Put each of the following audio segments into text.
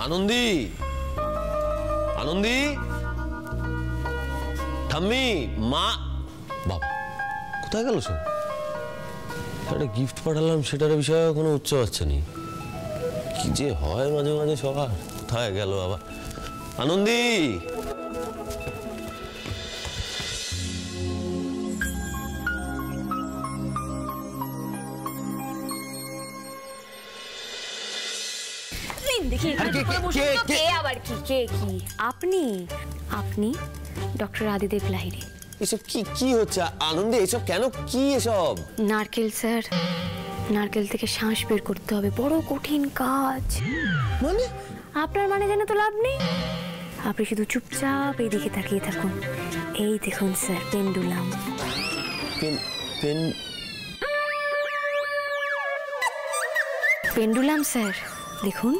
আনন্দী, আনন্দী, ঠাম্মি, মা, বাবা কোথায় গেল সব? একটা গিফট পাঠালাম, সেটার বিষয়ে কোনো উচ্চ হচ্ছে নি। কি যে হয় মাঝে মাঝে সবার, কোথায় গেল আবার? আনন্দী, আপনি আপনি ডক্টর আদিদেব লাহিড়ী। এসব কি হচ্ছে আনন্দী? এসব কেন? কি এসব? নারকেল স্যার, নারকেল থেকে শ্বাস বের করতে হবে, বড় কঠিন কাজ। মানে আপনার মানে জানে তো লাভ নেই, আপনি শুধু চুপচাপ এই দিকে তাকিয়ে থাকুন। এই দেখুন স্যার, পেন্ডুলাম। পেন্ডুলাম স্যার, দেখুন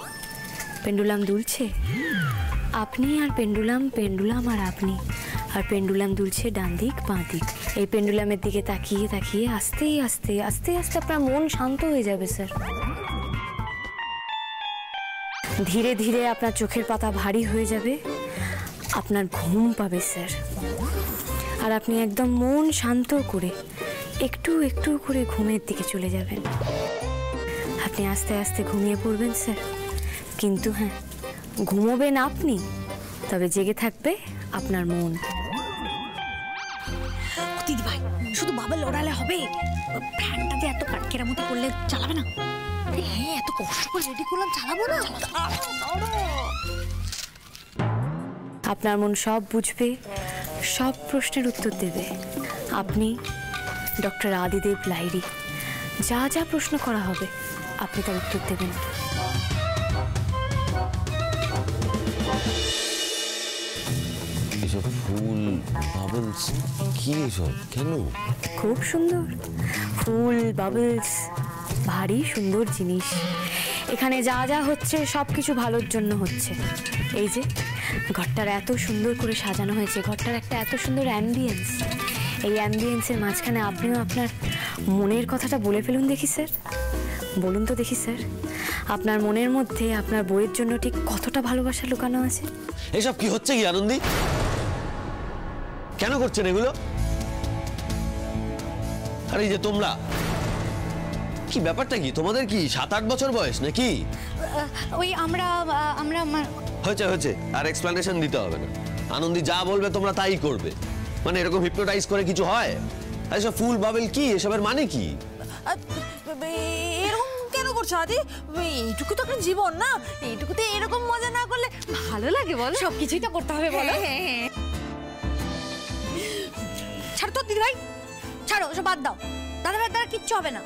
পেন্ডুলাম দুলছে। আপনি আর পেন্ডুলাম, পেন্ডুলাম আর আপনি, আর পেন্ডুলাম দুলছে ডান দিক বাঁ দিক। এই পেন্ডুলামের দিকে তাকিয়ে তাকিয়ে আস্তে আস্তে আস্তে আস্তে আপনার মন শান্ত হয়ে যাবে স্যার। ধীরে ধীরে আপনার চোখের পাতা ভারী হয়ে যাবে, আপনার ঘুম পাবে স্যার। আর আপনি একদম মন শান্ত করে একটু একটু করে ঘুমের দিকে চলে যাবেন। আপনি আস্তে আস্তে ঘুমিয়ে পড়বেন স্যার। কিন্তু হ্যাঁ, ঘুমোবেন আপনি, তবে জেগে থাকবে আপনার মন। দিদি ভাই, শুধু বাবল ওড়ালে হবে? ফ্যানটা দিয়ে এত কাটকেরা মতো করলে চালাবে না? হ্যাঁ, এত কষ্ট করে রেডি করলাম, চালাবো না? আপনার মন সব বুঝবে, সব প্রশ্নের উত্তর দেবে। আপনি ডক্টর আদিদেব লাহিড়ী, যা যা প্রশ্ন করা হবে আপনি তার উত্তর দেবেন। এসব ফুল, বাবলস, কি এসব? কেন? খুব সুন্দর ফুল, বাবলস, ভারী সুন্দর জিনিস। এখানে যা যা হচ্ছে সব কিছু ভালোর জন্য হচ্ছে। এই যে ঘরটার এত সুন্দর করে সাজানো হয়েছে, ঘরটার একটা এত সুন্দর অ্যাম্বিয়েন্স। এই অ্যাম্বিয়েন্সের মাঝখানে আপনিও আপনার মনের কথাটা বলে ফেলুন দেখি স্যার। বলুন তো দেখি স্যার, আপনার মনের মধ্যে আপনার বইয়ের জন্য ঠিক কতটা ভালোবাসা লুকানো আছে? এসব কি হচ্ছে কি আনন্দী? কেন করছেন এগুলো? আরে এই যে তোমরা, কি ব্যাপারটা কি? তোমাদের কি 7-8 বছর বয়স নাকি? ওই আমরা হয়েছে হয়েছে, আর এক্সপ্লেনেশন দিতে হবে না। আনন্দী যা বলবে তোমরা তাই করবে। মানে এরকম হিপনোটাইজ করে কিছু হয়? এসব ফুল বাবেল কি? এসবের মানে কি? এরকম কেন করছো আদি? এইটুকু তো একটা জীবন না, এইটুকুতে এরকম মজা না করলে ভালো লাগে বলো? সবকিছুই তো করতে হবে বলো। ছাড়ো তো দিদি ভাই, ছাড়ো, ওসব বাদ দাও। দাদা ভাই দ্বারা কিচ্ছু হবে না।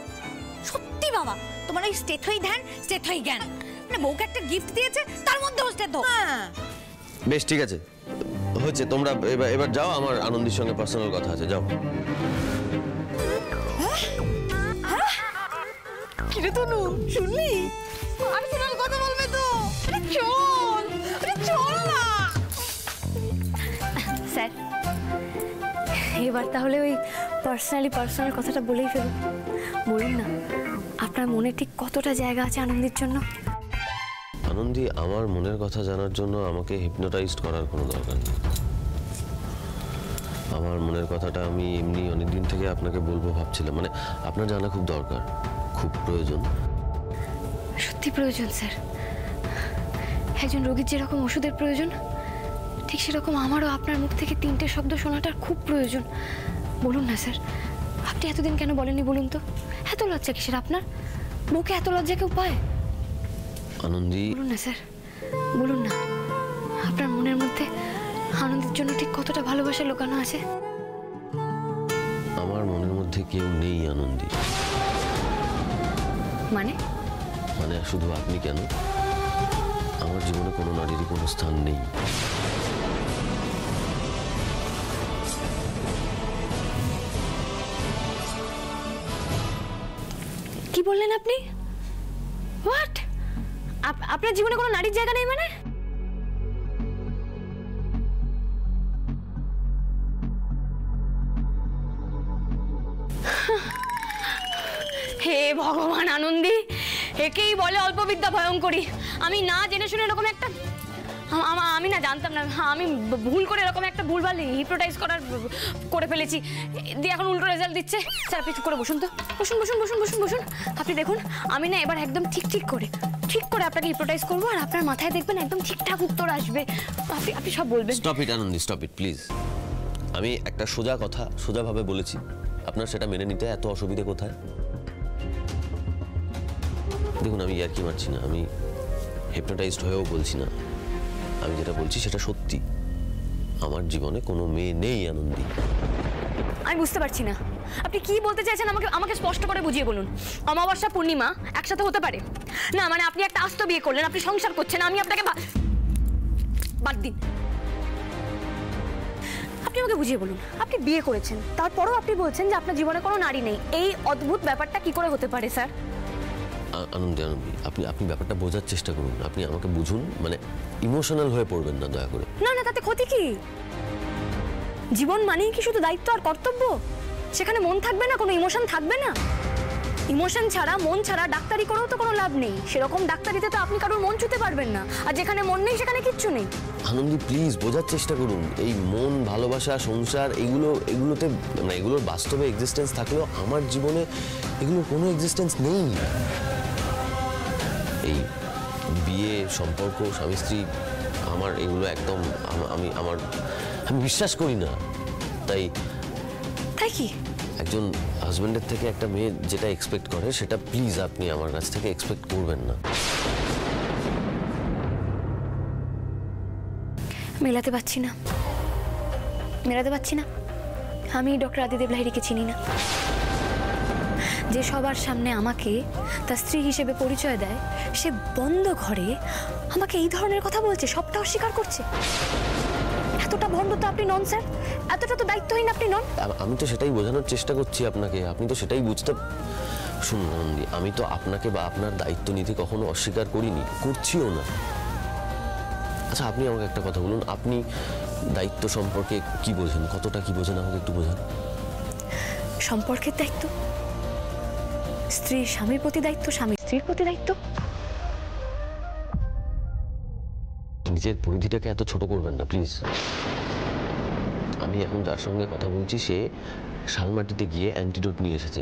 সত্যি বাবা, তোমার ওই স্টেট হই ধ্যান, স্টেট হই জ্ঞান। মানে বউকে একটা গিফট দিয়েছে, তার মধ্যেও স্টেট হো। বেশ, ঠিক আছে, হচ্ছে। তোমরা এবার যাও, আমার আনন্দীর সঙ্গে পার্সোনাল কথা আছে, যাও। কিরে তনু, শুনলি? আরে শোনার কথা বলবে তো? চল, চল না স্যার। এবার তাহলে ওই পার্সোনাল কথাটা বলেই ফেলুন। বলুন না, আপনার মনে ঠিক কতটা জায়গা আছে আনন্দের জন্য? আনন্দী, আমার মনের কথা জানার জন্য আমাকে হিপনোটাইজড করার কোনো দরকার নেই। আমার মনের কথাটা আমি এমনি অনেকদিন থেকে আপনাকে বলবো ভাবছিলাম। মানে আপনার জানা খুব দরকার, খুব প্রয়োজন। সত্যি প্রয়োজন স্যার। একজন রোগীর যেরকম ওষুধের প্রয়োজন, ঠিক সেরকম আমারও আপনার মুখ থেকে 3টে শব্দ শোনাটার খুব প্রয়োজন। বলুন না স্যার, আপনি এতদিন কেন বলেননি বলুন তো? এত লজ্জা কিসের আপনার? মুখে এত লজ্জা কেউ পায়? আনন্দী, বলুন না স্যার, বলুন না, আপনার মনের মধ্যে আনন্দের জন্য ঠিক কতটা ভালোবাসা লুকানো আছে? আমার মনের মধ্যে কেউ নেই আনন্দী। মানে? মানে শুধু আপনি কেন, আমার জীবনে কোনো নারীরই কোনো স্থান নেই। কি বললেন আপনি? হোয়াট? আপনার জীবনে কোনো নারীর জায়গা নেই মানে? হে ভগবান আনন্দী, একেই বলে অল্প বিদ্যা ভয়ঙ্করী। আমি না জেনে শুনে এরকম একটা আমি না জানতাম না, আমি ভুল করে এরকম একটা ভুলভাল হিপনোটাইজ করে ফেলেছি, দিয়ে এখন উল্টো রেজাল্ট দিচ্ছে। স্যার আপনি চুপ করে বসুন তো, বসুন বসুন বসুন বসুন বসুন। আপনি দেখুন আমি না এবার একদম ঠিক করে আপনাকে হিপনোটাইজ করবো, আর আপনার মাথায় দেখবেন একদম ঠিকঠাক উত্তর আসবে, আপনি সব বলবেন। Stop it Anandi, stop it please. আমি একটা সোজা কথা সোজাভাবে বলেছি, আপনার সেটা মেনে নিতে এত অসুবিধে কোথায়? দেখুন আমি ইয়ার্কি মারছি না, আমি হিপনোটাইজড হয়েও বলছি না, আমি যেটা বলছি সেটা সত্যি। আমার জীবনে কোনো মেয়ে নেই আনন্দি। আমি বুঝতে পারছি না আপনি কি বলতে চাইছেন, আমাকে স্পষ্ট করে বুঝিয়ে বলুন। অমাবস্যা পূর্ণিমা একসাথে হতে পারে না? মানে আপনি একটা আস্ত বিয়ে করলেন, আপনি সংসার করছেন, আমি আপনাকে বাদ দিন। আপনি আমাকে বুঝিয়ে বলুন, আপনি বিয়ে করেছেন, তারপরেও আপনি বলছেন যে আপনার জীবনে কোনো নারী নেই। এই অদ্ভুত ব্যাপারটা কি করে হতে পারে স্যার? আনন্দি আপনি ব্যাপারটা বোঝার চেষ্টা করুন, আপনি আমাকে বুঝুন, মানে ইমোশনাল হয়ে পড়বেন না দয়া করে। না তাতে ক্ষতি কি? জীবন মানেই কি শুধু দায়িত্ব আর কর্তব্য? সেখানে মন থাকবে না, কোনো ইমোশন থাকবে না? ইমোশন ছাড়া, মন ছাড়া ডাক্তারি করেও তো কোনো লাভ নেই। সেরকম ডাক্তারিতে তো আপনি কারোর মন ছুঁতে পারবেন না, আর যেখানে মন নেই সেখানে কিচ্ছু নেই। আনন্দি প্লিজ বোঝার চেষ্টা করুন, এই মন, ভালোবাসা, সংসার এগুলোতে মানে এগুলোর বাস্তবে এক্সিস্টেন্স থাকলেও আমার জীবনে এগুলোর কোনো এক্সিস্টেন্স নেই। এই বিয়ে, সম্পর্ক, স্বামী স্ত্রী, আমার এগুলো একদম আমি বিশ্বাস করি না। তাই কি একজন হাজবেন্ডের থেকে একটা মেয়ে যেটা এক্সপেক্ট করে সেটা প্লিজ আপনি আমার কাছ থেকে এক্সপেক্ট করবেন না। মেলাতে পারছি না। আমি ডক্টর আদিদেব লাহিড়ীকে চিনি না, যে সবার সামনে আমাকে তার স্ত্রী হিসেবে পরিচয় দেয়, সে বন্ধ ঘরে আমাকে এই ধরনের কথা বলছে, সবটা অস্বীকার করছে। এতটা ভণ্ড তো আপনি নন স্যার, এতটা তো দায়িত্বহীন আপনি নন। আমি তো সেটাই বোঝানোর চেষ্টা করছি আপনাকে, আপনি তো সেটাই বুঝতে। শুনুন আনন্দি, আমি তো আপনাকে বা আপনার দায়িত্ব নিতে কখনো অস্বীকার করিনি, করছিও না। আচ্ছা আপনি আমাকে একটা কথা বলুন, আপনি দায়িত্ব সম্পর্কে কি বোঝেন, কতটা কি বোঝেন আমাকে একটু বোঝান। সম্পর্কের দায়িত্ব, স্ত্রীর স্বামীর প্রতি দায়িত্ব, স্বামী স্ত্রীর প্রতি দায়িত্ব। নিজের পরিধিটাকে এত ছোট করবেন না প্লিজ। আমি এখন যার সঙ্গে কথা বলছি সে শালমাটিতে গিয়ে অ্যান্টিডোট নিয়ে এসেছে।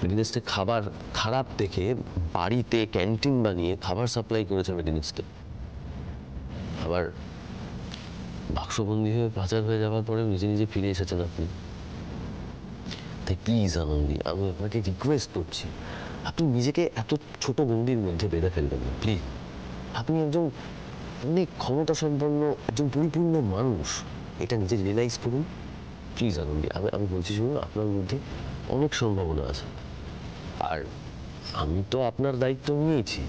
মেডিনেসকে খাবার খারাপ দেখে বাড়িতে ক্যান্টিন বানিয়ে খাবার সাপ্লাই করেছে মেডিনেসকে। আবার বাক্সবন্দি হয়ে পাচার হয়ে যাওয়ার পরে নিজে ফিরে এসেছেন আপনি। তাই প্লিজ আনন্দি, আমি আপনাকে রিকোয়েস্ট করছি, আপনি নিজেকে এত ছোট গণ্ডির মধ্যে বেঁধে ফেলবেন না প্লিজ। আপনি একজন অনেক ক্ষমতা সম্পন্ন একজন পরিপূর্ণ মানুষ, এটা নিজে রিয়েলাইজ করুন প্লিজ আনন্দি। আমি বলছি শুনুন, আপনার মধ্যে অনেক সম্ভাবনা আছে, আর আমি তো আপনার দায়িত্ব নিয়েছি।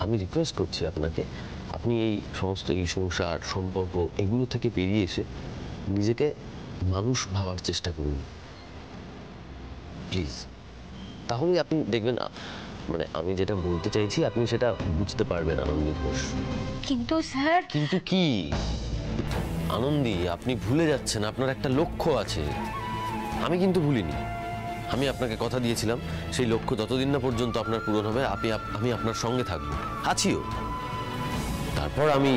আমি রিকোয়েস্ট করছি আপনাকে, আপনি এই সমস্ত এই সংসার, সম্পর্ক এগুলো থেকে বেরিয়ে এসে নিজেকে মানুষ ভাবার চেষ্টা করুন প্লিজ। তাহলে আপনি দেখবেন, মানে আমি যেটা বলতে চাইছি আপনি সেটা বুঝতে পারবেন আনন্দি ঘোষ। কিন্তু স্যার। কিন্তু কি আনন্দি, আপনি ভুলে যাচ্ছেন আপনার একটা লক্ষ্য আছে। আমি কিন্তু ভুলিনি, আমি আপনাকে কথা দিয়েছিলাম সেই লক্ষ্য যতদিন না পর্যন্ত আপনার পূরণ হবে আমি আপনার সঙ্গে থাকবো, আছিও। তারপর আমি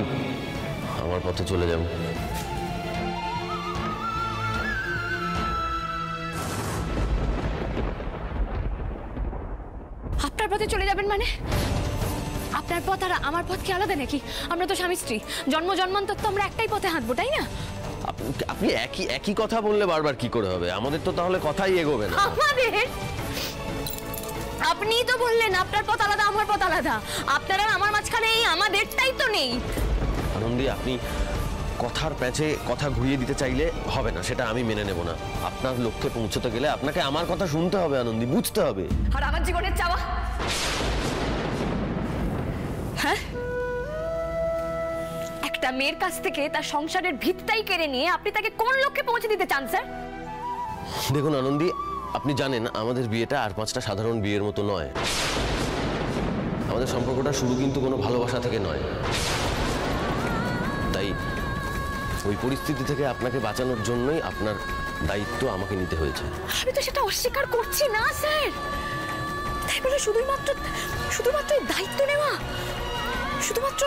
আমার পথে চলে যাব। আপনার পথে চলে যাবেন মানে? আপনার পথ আর আমার পথ কি আলাদা নাকি? আমরা তো স্বামী স্ত্রী, জন্ম জন্মান্তর তো আমরা একটাই পথে হাঁটবো, তাই না? আপনি একই কথা বললে বারবার কি করে হবে? আমাদের তো তাহলে কথাই এগোবে না। আমাদের? আপনিই তো বললেন আপনার পথ আলাদা, আমার পথ আলাদা। আপনার আর আমার মাঝখানে এই আমাদেরটাই তো নেই। আনন্দি, আপনি কথার প্যাচে কথা ঘুরিয়ে দিতে চাইলে হবে না, সেটা আমি মেনে নেব না। আপনার লক্ষ্যে পৌঁছতে গেলে আপনাকে আমার কথা শুনতে হবে আনন্দি, বুঝতে হবে। আর আমার জীবনের চাওয়া, হ্যাঁ, একটা মেয়ের কাছ থেকে তার সংসারের ভিতটাই কেড়ে নিয়ে আপনি তাকে কোন লক্ষ্যে পৌঁছে দিতে চান স্যার? দেখুন আনন্দি, আপনি জানেন আমাদের বিয়েটা আর 5টা সাধারণ বিয়ের মতো নয়। আমাদের সম্পর্কটা শুরু কিন্তু কোনো ভালোবাসা থেকে নয়। তাই ওই পরিস্থিতি থেকে আপনাকে বাঁচানোর জন্যই আপনার দায়িত্ব আমাকে নিতে হয়েছে। আমি তো সেটা অস্বীকার করছি না স্যার, তাই বলে শুধুমাত্র দায়িত্ব নেওয়া, শুধুমাত্র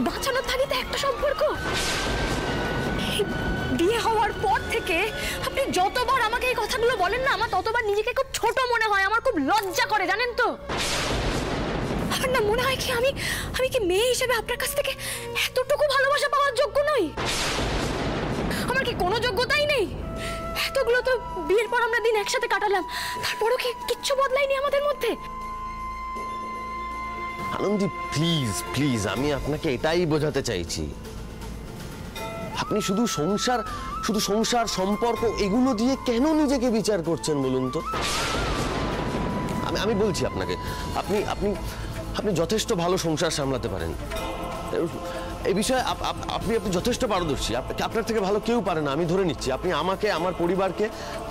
বাঁচানোর তাগিদে একটা সম্পর্ক। বিয়ে হওয়ার পর থেকে আপনি যতবার আমাকে এই কথাগুলো বলেন না, আমার ততবার নিজেকে খুব ছোট মনে হয়, আমার খুব লজ্জা করে, জানেন তো। আমার না মনে হয় কি আমি কি মেয়ে হিসেবে আপনার কাছ থেকে এতটুকু ভালোবাসা পাওয়ার যোগ্য নই? আমার কি কোনো যোগ্যতাই নেই? এতগুলো তো বিয়ের পর আমরা দিন একসাথে কাটালাম, তারপরও কি কিচ্ছু বদলায়নি আমাদের মধ্যে? আনন্দী প্লিজ প্লিজ, আমি আপনাকে এটাই বোঝাতে চাইছি, আপনি শুধু সংসার সম্পর্ক এগুলো দিয়ে কেন নিজেকে বিচার করছেন বলুন তো? আমি বলছি আপনাকে, আপনি আপনি আপনি যথেষ্ট ভালো সংসার সামলাতে পারেন, এই বিষয়ে আপনি যথেষ্ট পারদর্শী, আপনার থেকে ভালো কেউ পারে না, আমি ধরে নিচ্ছি। আপনি আমাকে, আমার পরিবারকে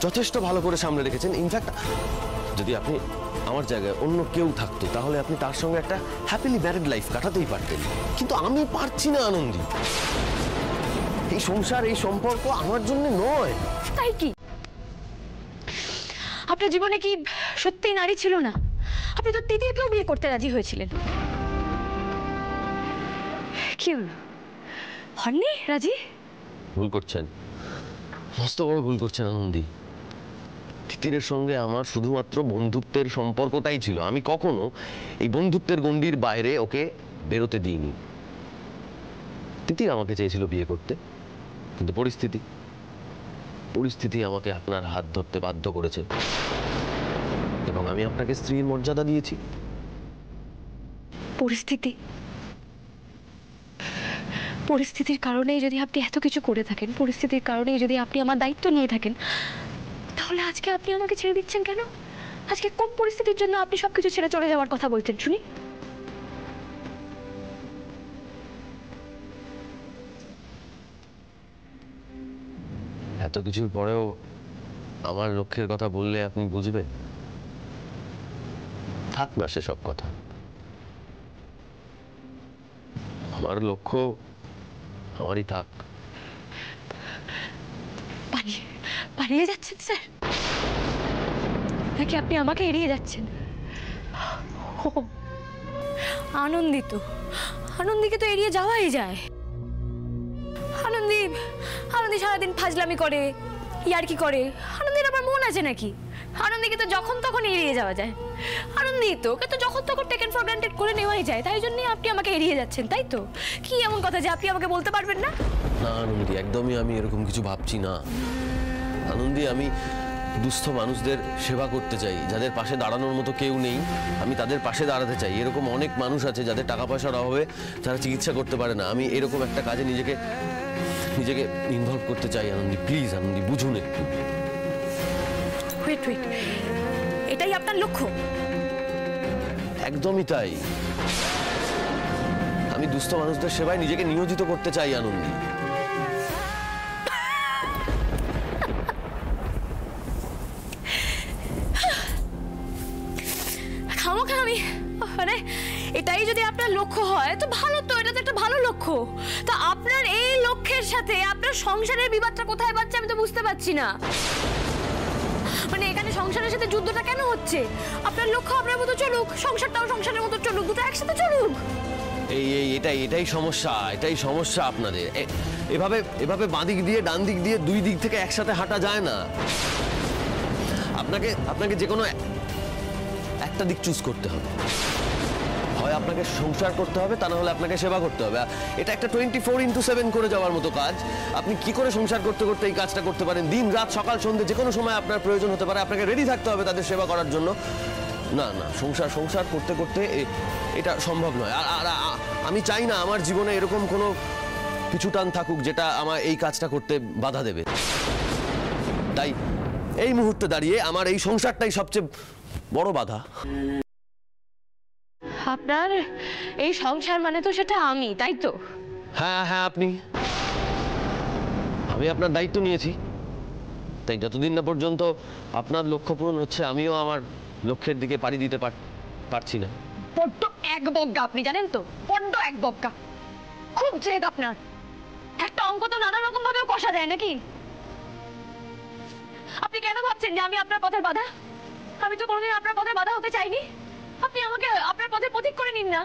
যথেষ্ট ভালো করে সামলে রেখেছেন। ইনফ্যাক্ট যদি আপনি আমার জায়গায় অন্য কেউ থাকতো তাহলে আপনি তার সঙ্গে একটা হ্যাপিলি ম্যারিড লাইফ কাটাতেই পারতেন, কিন্তু আমি পারছি না আনন্দী। এই সংসার, এই সম্পর্ক আমার জন্য নয়। তাই কি আপনার জীবনে কি সত্যিই নারী ছিল না? আপনি তো তিতিরকেও বিয়ে করতে রাজি হয়েছিলেন, কি হননি রাজি? ভুল করছেন, মস্ত বড় ভুল করছেন আনন্দী। তিতিরের সঙ্গে আমার শুধুমাত্র বন্ধুত্বের সম্পর্কটাই ছিল, আমি কখনো এই বন্ধুত্বের গণ্ডির বাইরে ওকে বেরোতে দিইনি। তিতির আমাকে চেয়েছিল বিয়ে করতে, কিন্তু পরিস্থিতি আমাকে আপনার হাত ধরতে বাধ্য করেছে, এবং আমি আপনাকে স্ত্রীর মর্যাদা দিয়েছি। পরিস্থিতির কারণেই যদি আপনি এত কিছু করে থাকেন, পরিস্থিতির কারণেই যদি আপনি আমার দায়িত্ব নিয়ে থাকেন, তাহলে আজকে আপনি আমাকে ছেড়ে দিচ্ছেন কেন? আজকে কোন পরিস্থিতির জন্য আপনি সবকিছু ছেড়ে চলে যাওয়ার কথা বলছেন শুনি? এত কিছুর পরেও আমার লক্ষ্যের কথা বললে আপনি বুঝবেন? থাক না সে সব কথা, আমার লক্ষ্য আমারই থাক। পালিয়ে যাচ্ছেন স্যার, নাকি আপনি আমাকে এড়িয়ে যাচ্ছেন? আনন্দীকে তো এড়িয়ে যাওয়াই যায়। আনন্দী সারাদিন ফাজলামি করে, ইয়ার্কি করে। আনন্দীর আবার মন আছে নাকি? আনন্দীকে তো যখন তখন এড়িয়ে যাওয়া যায়। আনন্দী তো ওকে তো যখন তখন টেকেন ফর গ্রান্টেড করে নেওয়াই যায়, তাই জন্যই আপনি আমাকে এড়িয়ে যাচ্ছেন, তাই তো? কি এমন কথা যে আপনি আমাকে বলতে পারবেন না? না আনন্দী, একদমই আমি এরকম কিছু ভাবছি না। আনন্দী, আমি দুস্থ মানুষদের সেবা করতে চাই, যাদের পাশে দাঁড়ানোর মতো কেউ নেই আমি তাদের পাশে দাঁড়াতে চাই। এরকম অনেক মানুষ আছে যাদের টাকা পয়সার অভাবে তারা চিকিৎসা করতে পারে না, আমি এরকম একটা কাজে নিজেকে ইনভলভ করতে চাই। আনন্দী প্লিজ, আনন্দী বুঝুন একটু। ওয়েট, এটাই আপনার লক্ষ্য? একদমই তাই, আমি দুস্থ মানুষদের সেবায় নিজেকে নিয়োজিত করতে চাই আনন্দী। মানে এটাই যদি আপনার লক্ষ্য হয় তো ভালো, তো এটা তো একটা ভালো লক্ষ্য। তো আপনার এই লক্ষ্যের সাথে আপনার সংসারের বিবাদটা কোথায় পাচ্ছে আমি তো বুঝতে পারছি না। মানে এখানে সংসারের সাথে যুদ্ধটা কেন হচ্ছে? আপনার লক্ষ্য আপনার মতো চলুক, সংসারটাও সংসারের মতো চলুক, দুটো একসাথে চলুক। এটাই সমস্যা আপনাদের। এভাবে বাঁ দিক দিয়ে ডান দিক দিয়ে দুই দিক থেকে একসাথে হাঁটা যায় না। আপনাকে যে কোনো একটা দিক চুজ করতে হবে, হয় আপনাকে সংসার করতে হবে, তা না হলে আপনাকে সেবা করতে হবে। এটা একটা 24x7 করে যাওয়ার মতো কাজ। আপনি কি করে সংসার করতে করতে এই কাজটা করতে পারেন? দিন রাত সকাল সন্ধ্যে যে কোনো সময় আপনার প্রয়োজন হতে পারে, আপনাকে রেডি থাকতে হবে তাদের সেবা করার জন্য। না, সংসার করতে করতে এটা সম্ভব নয়। আর আমি চাই না আমার জীবনে এরকম কোনো পিছু টান থাকুক যেটা আমার এই কাজটা করতে বাধা দেবে। তাই এই মুহূর্তে দাঁড়িয়ে আমার এই সংসারটাই সবচেয়ে বড় বাধা। আপনার এই সংসার মানে তো সেটা আমি, তাই তো? হ্যাঁ, আমি আপনার দায়িত্ব নিয়েছি, তাই যতদিন না পর্যন্ত আপনার লক্ষ্য পূরণ হচ্ছে আমিও আমার লক্ষ্যের দিকে পাড়ি দিতে পারছি না। বড্ড একবজ্ঞা আপনি, জানেন তো? বড্ড একবজ্ঞা, খুব জেদ আপনার। একটা অঙ্ক তো নানা রকম ভাবেও কষা যায় নাকি? আপনি কেন ভাবছেন যে আমি আপনার পথের বাধা? আমি তো কোনোদিন আপনার পথে বাধা হতে চাইনি। আপনি আমাকে আপনার পথে পথিক করে নিন না।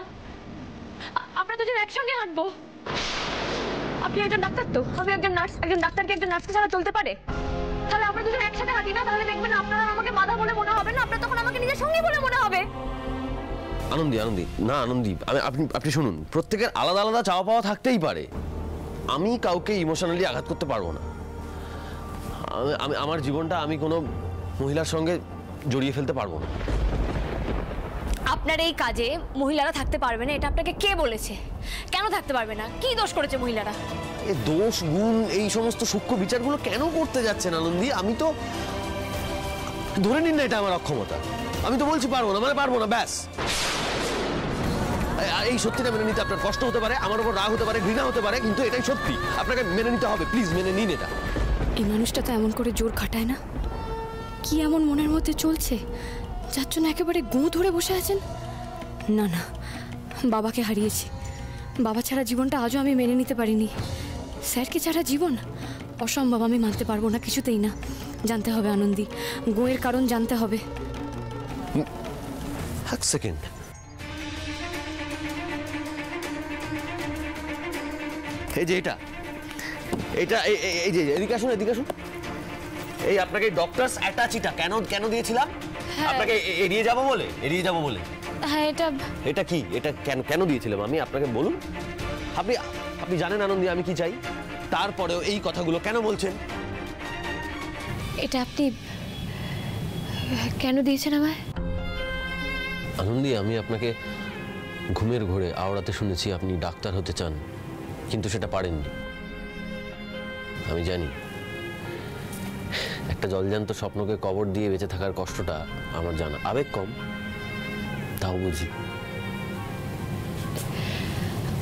আমরা দুজন একসঙ্গে হাঁটবো। আপনি একজন ডাক্তার তো, আমি একজন নার্স। একজন ডাক্তারকে একজন নার্সকে ছাড়া চলতে পারে? তাহলে আমরা দুজন একসাথে হাঁটি না, তাহলে দেখবেন আপনার আমাকে বাধা বলে মনে হবে না, আপনার তখন আমাকে নিজের সঙ্গী বলে মনে হবে। আনন্দী, না আনন্দী, আপনি শুনুন, প্রত্যেকের আলাদা আলাদা চাওয়া পাওয়া থাকতেই পারে। আমি কাউকে ইমোশনালি আঘাত করতে পারবো না। আমি আমার জীবনটা আমি কোনো মহিলার সঙ্গে জড়িয়ে ফেলতে পারবো না। আপনার এই কাজে মহিলারা থাকতে পারবে না, এটা আপনাকে কে বলেছে? কেন থাকতে পারবে না? কি দোষ করেছে মহিলারা? এই দোষ গুণ এই সমস্ত সূক্ষ্ম বিচারগুলো কেন করতে যাচ্ছেন আনন্দী? আমি তো ধরে নিন না এটা আমার অক্ষমতা। আমি তো বলছি পারবো না, মানে পারবো না, ব্যাস। এই সত্যিটা মেনে নিতে আপনার কষ্ট হতে পারে, আমার উপর রাগ হতে পারে, ঘৃণা হতে পারে, কিন্তু এটাই সত্যি। আপনাকে মেনে নিতে হবে, প্লিজ মেনে নিন এটা। এই মানুষটা তো এমন করে জোর খাটায় না। কি এমন মনের মধ্যে চলছে যার জন্য একেবারে গো ধরে বসে আছেন? না না, বাবাকে হারিয়েছি। বাবা ছাড়া জীবনটা আজও আমি মেনে নিতে পারিনি। স্যারকে ছাড়া জীবন অসম্ভব, আমি মানতে পারবো না, কিছুতেই না। জানতে হবে আনন্দী, গোয়ের কারণ জানতে হবে। এক সেকেন্ড, এই যে এটা এই যে এদিকে আসুন, এদিকে আসুন। এই আপনাকে ডক্টরস অ্যাটাচিটা কেন দিয়েছিলাম? আপনাকে এড়িয়ে যাব বলে। হ্যাঁ, এটা কি, এটা কেন দিয়েছিলাম আমি? আপনাকে বলুন। আপনি জানেন আনন্দী আমি কি চাই, তারপরেও এই কথাগুলো কেন বলছেন? এটা আপনি কেন দিয়েছেন আমায়? আনন্দী, আমি আপনাকে ঘুমের ঘোরে আওড়াতে শুনেছি আপনি ডাক্তার হতে চান, কিন্তু সেটা পারেননি। আমি জানি একটা জলজান্ত স্বপ্নকে কবর দিয়ে বেঁচে থাকার কষ্টটা আমার জানা। আবেগ কম, তাও বুঝি।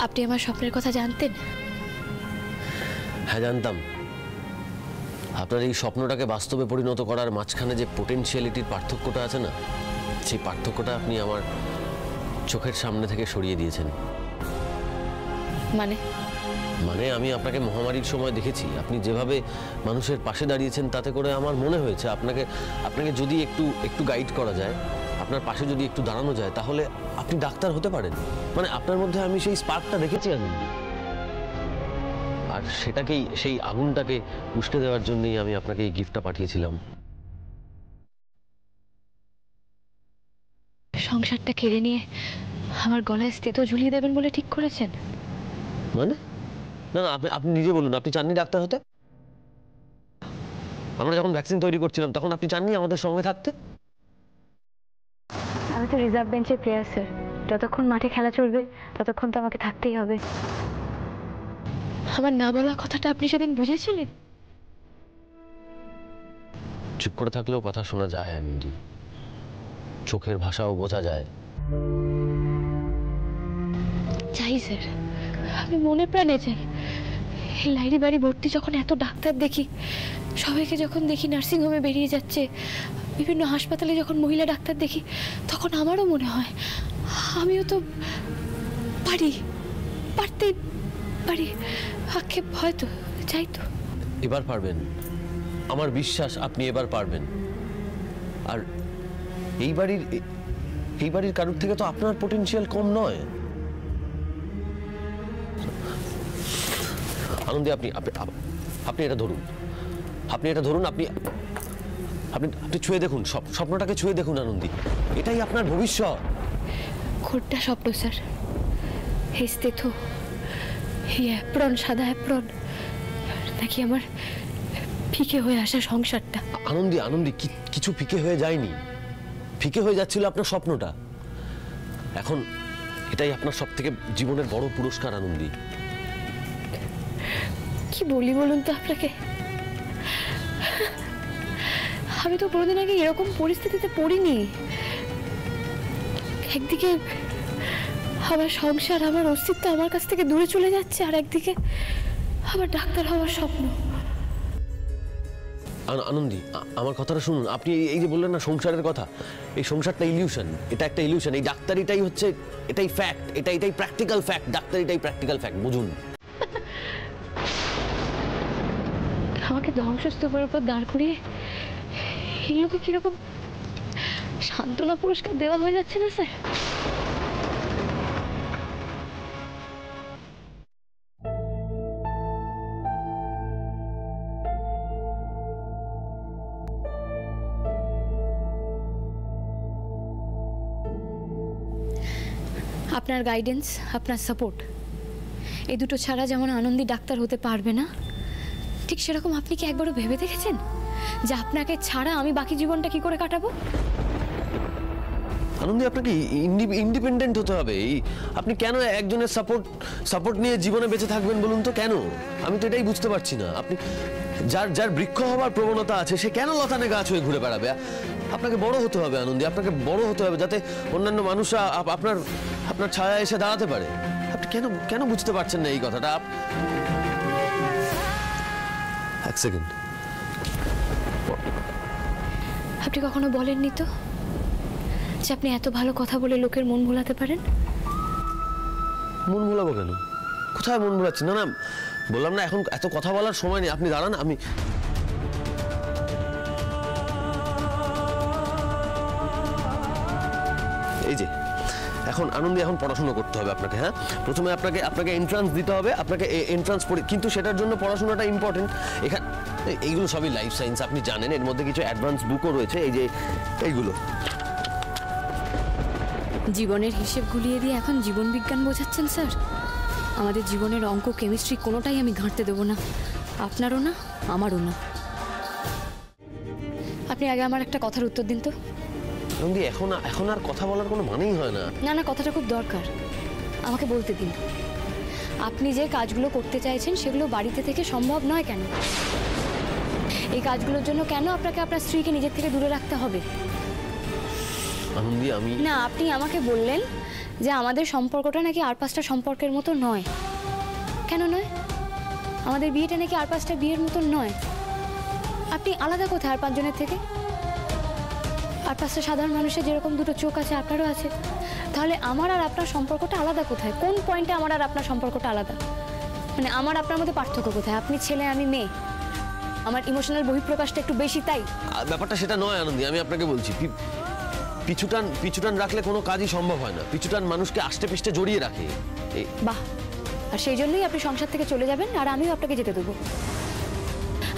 আপনি আমার স্বপ্নের কথা জানতেন? হ্যাঁ, জানতাম। আপনার এই স্বপ্নটাকে বাস্তবে পরিণত করার মাঝখানে যে পোটেনশিয়ালিটির পার্থক্যটা আছে না, সেই পার্থক্যটা আপনি আমার চোখের সামনে থেকে সরিয়ে দিয়েছেন। মানে আমি আপনাকে মহামারীর সময় দেখেছি, আপনি যেভাবে মানুষের পাশে দাঁড়িয়েছেন, তাতে করে আমার মনে হয়েছে আপনাকে যদি একটু গাইড করা যায়, আপনার পাশে যদি একটু দাঁড়ানো যায়, তাহলে আপনি ডাক্তার হতে পারেন। মানে আপনার মধ্যে আমি সেই স্পার্কটা দেখেছি আনন্দী, আর সেই আগুনটাকে উস্কে দেওয়ার জন্যই আমি আপনাকে এই গিফটটা পাঠিয়েছিলাম। সংসারটা কেড়ে নিয়ে আমার গলায় স্টেথো ঝুলিয়ে দেবেন বলে ঠিক করেছেন? মানে না, আপনি নিজে বলুন, আপনি চাননি ডাক্তার হতে? আমরা যখন ভ্যাকসিন তৈরি করছিলাম তখন আপনি চাননি আমাদের সঙ্গে থাকতে? আমি তো রিজার্ভ বেঞ্চের প্লেয়ার স্যার, যতক্ষণ মাঠে খেলা চলবে ততক্ষণ তো আমাকে থাকতেই হবে। আমার না বলা কথাটা আপনি সেদিন বুঝেছিলেন? চুপ করে থাকলেও কথা শোনা যায় আনন্দী, চোখের ভাষাও বোঝা যায়। চাই স্যার, আমি মনে প্রাণে চাই। এই লাইরি বাড়ি ভর্তি যখন এত ডাক্তার দেখি, সবাইকে যখন দেখি নার্সিংহোমে বেরিয়ে যাচ্ছে, বিভিন্ন হাসপাতালে যখন মহিলা ডাক্তার দেখি, তখন আমারও মনে হয় আমিও তো পারতেই পারি। আক্ষেপ হয়তো, চাই তো। এবার পারবেন, আমার বিশ্বাস আপনি এবার পারবেন। আর এই বাড়ির কারোর থেকে তো আপনার পটেনশিয়াল কম নয় আনন্দী। আপনি এটা ধরুন, আপনি ছুঁয়ে দেখুন, স্বপ্নটাকে ছুঁয়ে দেখুন আনন্দী, এটাই আপনার ভবিষ্যৎ। কোনটা স্বপ্ন স্যার? এই স্টেথো, এই অ্যাপ্রন, সাদা অ্যাপ্রন, নাকি আমার ফিকে হয়ে আসা সংসারটা? আনন্দী, কিছু ফিকে হয়ে যায়নি, ফিকে হয়ে যাচ্ছিল আপনার স্বপ্নটা। এখন এটাই আপনার সব থেকে জীবনের বড় পুরস্কার আনন্দী। কি বলি বলুন তো আপনাকে? আমি তো কোনোদিন আগে এরকম পরিস্থিতিতে পড়িনি। একদিকে আমার সংসার, আমার অস্তিত্ব আমার কাছ থেকে দূরে চলে যাচ্ছে, আর একদিকে আমার ডাক্তার হওয়ার স্বপ্ন। আনন্দী, আমার কথাটা শুনুন। আপনি এই যে বললেন না সংসারের কথা, এই সংসারটা ইলিউশন, এটা একটা ইলিউশন। এই ডাক্তারিটাই হচ্ছে, এটাই ফ্যাক্ট, এটাই প্র্যাকটিক্যাল ফ্যাক্ট। ডাক্তারিটাই প্র্যাকটিক্যাল ফ্যাক্ট, বুঝুন। আমাকে ধ্বংসস্তূপের উপর দাঁড় করিয়ে এই লোকে কিরকম সান্ত্বনা পুরস্কার দেওয়া হয়ে যাচ্ছে না স্যার? আপনার গাইডেন্স, আপনার সাপোর্ট, এই দুটো ছাড়া যেমন আনন্দী ডাক্তার হতে পারবে না, ঠিক সেরকম আপনি কি একবারও ভেবে দেখেছেন যে আপনাকে ছাড়া আমি বাকি জীবনটা কি করে কাটাবো? আনন্দী, আপনাকে ইন্ডিপেন্ডেন্ট হতে হবে। আপনি কেন একজনের সাপোর্ট নিয়ে জীবনে বেঁচে থাকবেন বলুন তো? কেন? আমি তো এটাই বুঝতে পারছি না। আপনি যার বৃক্ষ হবার প্রবণতা আছে সে কেন লতানে গাছ হয়ে ঘুরে বেড়াবে? আপনাকে বড় হতে হবে আনন্দী, আপনাকে বড় হতে হবে যাতে অন্যান্য মানুষরা আপনার ছায়া এসে দাঁড়াতে পারে। আপনি কেন বুঝতে পারছেন না এই কথাটা? এক সেকেন্ড। আপনি কখনো বলেননি তো যে আপনি এত ভালো কথা বলে লোকের মন ভোলাতে পারেন? মন ভোলাবো কেন? কোথায় মন ভোলাচ্ছি? না, বললাম না এখন এত কথা বলার সময় নেই। আপনি দাঁড়ান, আমি এই যে এখন আনন্দী, এখন পড়াশোনা করতে হবে আপনাকে। হ্যাঁ, প্রথমে আপনাকে এন্ট্রান্স দিতে হবে। আপনাকে এন্ট্রান্স কিন্তু সেটার জন্য পড়াশোনাটা ইম্পর্টেন্ট। এখানে এইগুলো সবই লাইফ সায়েন্স, আপনি জানেন। এর মধ্যে কিছু অ্যাডভান্স বুকও রয়েছে, এই যে এইগুলো। জীবনের হিসেব গুলিয়ে দিয়ে এখন জীবন বিজ্ঞান বোঝাচ্ছেন স্যার? আমাদের জীবনের অঙ্ক, কেমিস্ট্রি কোনোটাই আমি ঘাঁটতে দেবো না, আপনারও না, আমারও না। আপনি আগে আমার একটা কথার উত্তর দিন তো। আনন্দী, এখন আর কথা বলার কোনো মানেই হয় না। না, কথাটা খুব দরকার, আমাকে বলতে দিন। আপনি যে কাজগুলো করতে চাইছেন সেগুলো বাড়িতে থেকে সম্ভব নয় কেন? এই কাজগুলোর জন্য কেন আপনাকে আপনার স্ত্রীকে নিজের থেকে দূরে রাখতে হবে? আনন্দী, আমি না, আপনি আমাকে বললেন যে আমাদের সম্পর্কটা নাকি আর 5টা সম্পর্কের মতো নয়। কেন নয়? আমাদের বিয়েটা নাকি আর 5টা বিয়ের মতো নয়। আপনি আলাদা কোথায় আর 5 জনের থেকে? আর 5টা সাধারণ মানুষের যেরকম দুটো চোখ আছে আপনারও আছে। তাহলে আমার আর আপনার সম্পর্কটা আলাদা কোথায়? কোন পয়েন্টে আমার আর আপনার সম্পর্কটা আলাদা? মানে আমার আপনার মধ্যে পার্থক্য কোথায়? আপনি ছেলে, আমি মেয়ে, আমার ইমোশনাল বহিঃপ্রকাশটা একটু বেশি, তাই? ব্যাপারটা সেটা নয় আনন্দী, আমি আপনাকে বলছি। পিছুটান রাখলে কোনো কাজই সম্ভব হয় না। পিছুটান মানুষকে আষ্টে পিষ্টে জড়িয়ে রাখে। বাহ, আর সেই জন্যই আপনি সংসার থেকে চলে যাবেন আর আমিও আপনাকে যেতে দেবো।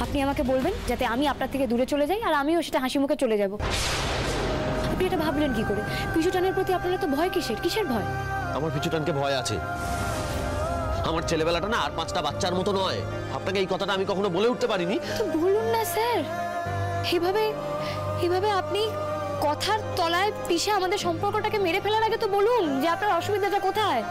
আপনি আমাকে বলবেন যাতে আমি আপনার থেকে দূরে চলে যাই, আর আমিও সেটা হাসি মুখে চলে যাব। আপনি এটা ভাবলেন কি করে? পিছুটানের প্রতি আপনার তো ভয় কিসের ভয়? আমার পিছুটানকে ভয় আছে। আমার ছেলেবেলাটা না আর 5টা বাচ্চার মতো নয়। আপনাকে এই কথাটা আমি কখনো বলে উঠতে পারিনি। তো বলুন না স্যার, এভাবে আপনি কথার তলায় পিষে আমাদের সম্পর্কটাকে মেরে ফেলার আগে তো বলুন যে আপনার অসুবিধাটা কোথায়।